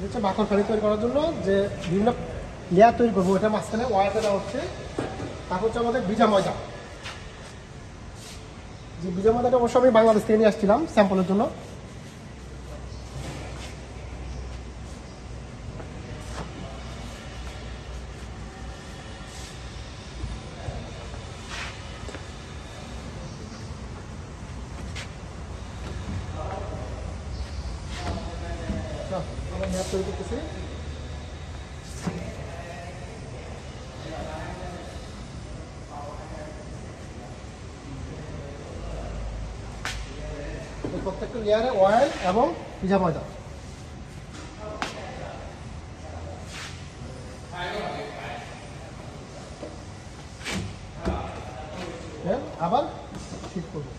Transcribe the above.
হচ্ছে মাখন কারি তৈরি করার জন্য যে বিভিন্ন লেয়ার তৈরি করবো, এটা মাঝখানে ওয়াইটা দেওয়া হচ্ছে। তারপর হচ্ছে আমাদের ভিজা ময়দা, যে ভিজা ময়দাটা অবশ্য আমি বাংলাদেশ থেকে নিয়ে আসছিলাম স্যাম্পলের জন্য। আমরা লেয়ার তৈরি করতেছি। প্রত্যেকটা লেয়ারে অয়েল এবং ভিজা ময়দা। আবার শীত করবো।